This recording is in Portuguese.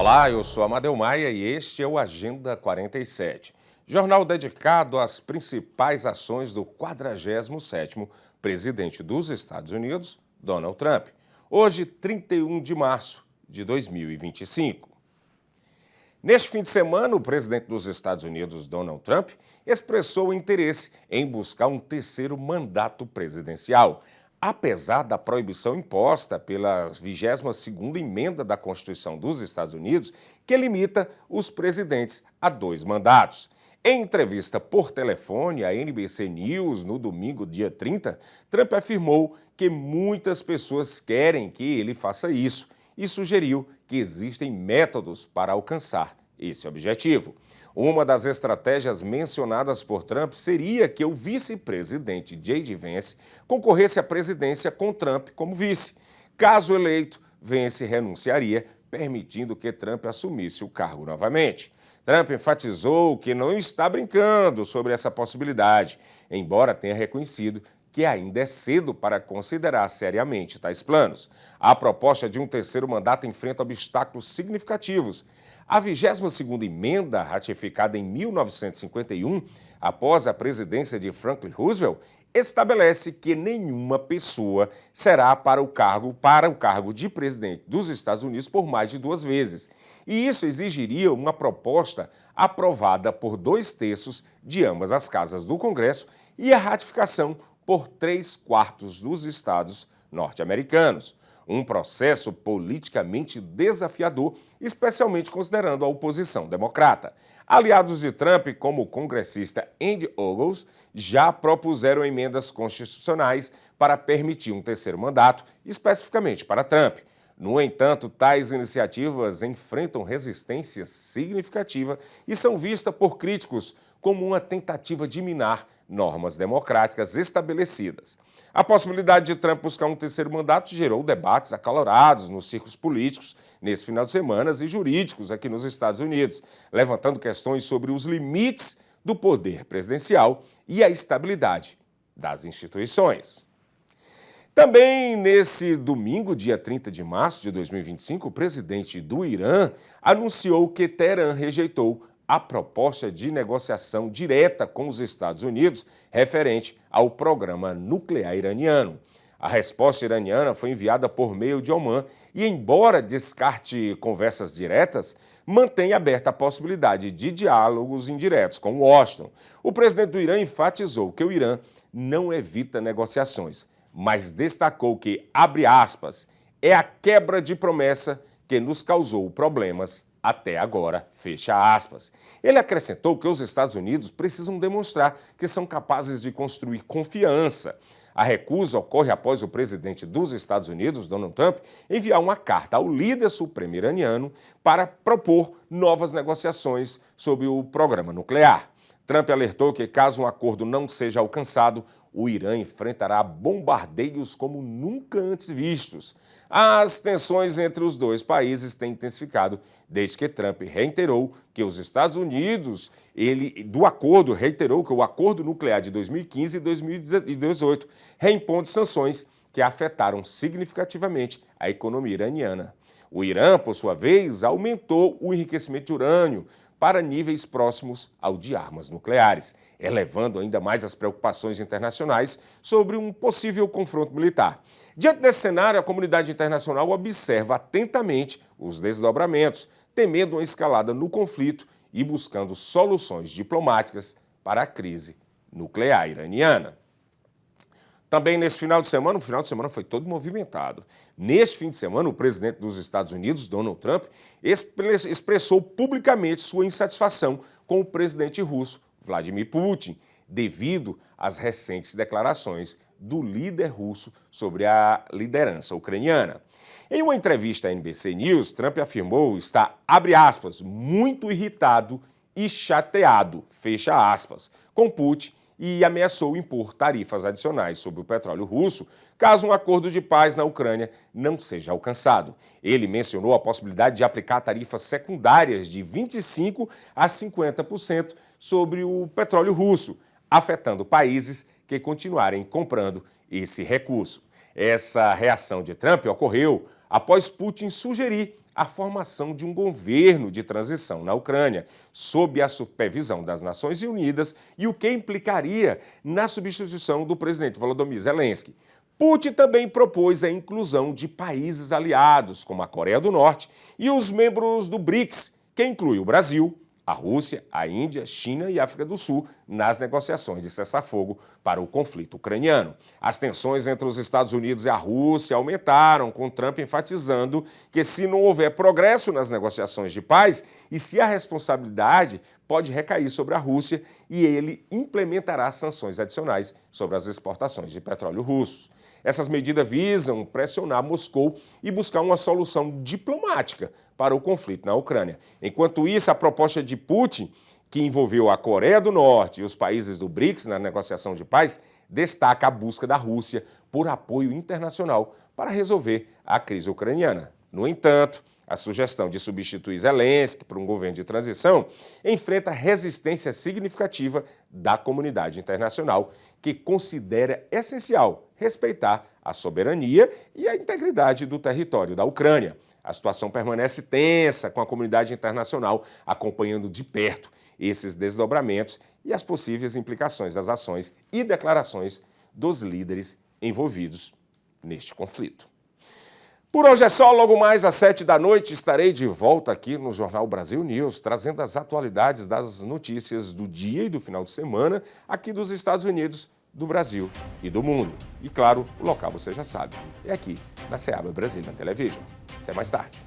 Olá, eu sou Amadeu Maia e este é o Agenda 47, jornal dedicado às principais ações do 47º presidente dos Estados Unidos, Donald Trump. Hoje, 31 de março de 2025. Neste fim de semana, o presidente dos Estados Unidos, Donald Trump, expressou interesse em buscar um terceiro mandato presidencial, apesar da proibição imposta pela 22ª emenda da Constituição dos Estados Unidos, que limita os presidentes a 2 mandatos. Em entrevista por telefone à NBC News no domingo, dia 30, Trump afirmou que muitas pessoas querem que ele faça isso e sugeriu que existem métodos para alcançar esse objetivo. Uma das estratégias mencionadas por Trump seria que o vice-presidente J.D. Vance concorresse à presidência com Trump como vice. Caso eleito, Vance renunciaria, permitindo que Trump assumisse o cargo novamente. Trump enfatizou que não está brincando sobre essa possibilidade, embora tenha reconhecido que ainda é cedo para considerar seriamente tais planos. A proposta de um terceiro mandato enfrenta obstáculos significativos. A 22ª emenda, ratificada em 1951, após a presidência de Franklin Roosevelt, estabelece que nenhuma pessoa será para o cargo de presidente dos Estados Unidos por mais de 2 vezes. E isso exigiria uma proposta aprovada por 2/3 de ambas as casas do Congresso e a ratificação por 3/4 dos estados norte-americanos. Um processo politicamente desafiador, especialmente considerando a oposição democrata. Aliados de Trump, como o congressista Andy Ogles, já propuseram emendas constitucionais para permitir um terceiro mandato, especificamente para Trump. No entanto, tais iniciativas enfrentam resistência significativa e são vistas por críticos como uma tentativa de minar normas democráticas estabelecidas. A possibilidade de Trump buscar um terceiro mandato gerou debates acalorados nos círculos políticos nesse final de semana e jurídicos aqui nos Estados Unidos, levantando questões sobre os limites do poder presidencial e a estabilidade das instituições. Também nesse domingo, dia 30 de março de 2025, o presidente do Irã anunciou que Teherã rejeitou a proposta de negociação direta com os Estados Unidos referente ao programa nuclear iraniano. A resposta iraniana foi enviada por meio de Omã e, embora descarte conversas diretas, mantém aberta a possibilidade de diálogos indiretos com Washington. O presidente do Irã enfatizou que o Irã não evita negociações, mas destacou que, abre aspas, é a quebra de promessa que nos causou problemas até agora, fecha aspas. Ele acrescentou que os Estados Unidos precisam demonstrar que são capazes de construir confiança. A recusa ocorre após o presidente dos Estados Unidos, Donald Trump, enviar uma carta ao líder supremo iraniano para propor novas negociações sobre o programa nuclear. Trump alertou que, caso um acordo não seja alcançado, o Irã enfrentará bombardeios como nunca antes vistos. As tensões entre os dois países têm intensificado desde que Trump reiterou que os Estados Unidos, reiterou que o acordo nuclear de 2015 e 2018 reimpondo sanções que afetaram significativamente a economia iraniana. O Irã, por sua vez, aumentou o enriquecimento de urânio para níveis próximos ao de armas nucleares, elevando ainda mais as preocupações internacionais sobre um possível confronto militar. Diante desse cenário, a comunidade internacional observa atentamente os desdobramentos, temendo uma escalada no conflito e buscando soluções diplomáticas para a crise nuclear iraniana. Também nesse final de semana, o final de semana foi todo movimentado. Neste fim de semana, o presidente dos Estados Unidos, Donald Trump, expressou publicamente sua insatisfação com o presidente russo, Vladimir Putin, devido às recentes declarações do líder russo sobre a liderança ucraniana. Em uma entrevista à NBC News, Trump afirmou estar, abre aspas, muito irritado e chateado, fecha aspas, com Putin e ameaçou impor tarifas adicionais sobre o petróleo russo caso um acordo de paz na Ucrânia não seja alcançado. Ele mencionou a possibilidade de aplicar tarifas secundárias de 25% a 50% sobre o petróleo russo, afetando países que continuarem comprando esse recurso. Essa reação de Trump ocorreu após Putin sugerir a formação de um governo de transição na Ucrânia, sob a supervisão das Nações Unidas, e o que implicaria na substituição do presidente Volodymyr Zelensky. Putin também propôs a inclusão de países aliados, como a Coreia do Norte e os membros do BRICS, que inclui o Brasil, a Rússia, a Índia, China e África do Sul nas negociações de cessar-fogo para o conflito ucraniano. As tensões entre os Estados Unidos e a Rússia aumentaram, com Trump enfatizando que se não houver progresso nas negociações de paz e se a responsabilidade pode recair sobre a Rússia e ele implementará sanções adicionais sobre as exportações de petróleo russos. Essas medidas visam pressionar Moscou e buscar uma solução diplomática para o conflito na Ucrânia. Enquanto isso, a proposta de Putin, que envolveu a Coreia do Norte e os países do BRICS na negociação de paz, destaca a busca da Rússia por apoio internacional para resolver a crise ucraniana. No entanto, a sugestão de substituir Zelensky por um governo de transição enfrenta resistência significativa da comunidade internacional, que considera essencial respeitar a soberania e a integridade do território da Ucrânia. A situação permanece tensa, com a comunidade internacional acompanhando de perto esses desdobramentos e as possíveis implicações das ações e declarações dos líderes envolvidos neste conflito. Por hoje é só, logo mais às 7 da noite estarei de volta aqui no Jornal Brasil News, trazendo as atualidades das notícias do dia e do final de semana aqui dos Estados Unidos, do Brasil e do mundo. E claro, o local você já sabe, é aqui na Seaba Brazilian Television. Até mais tarde.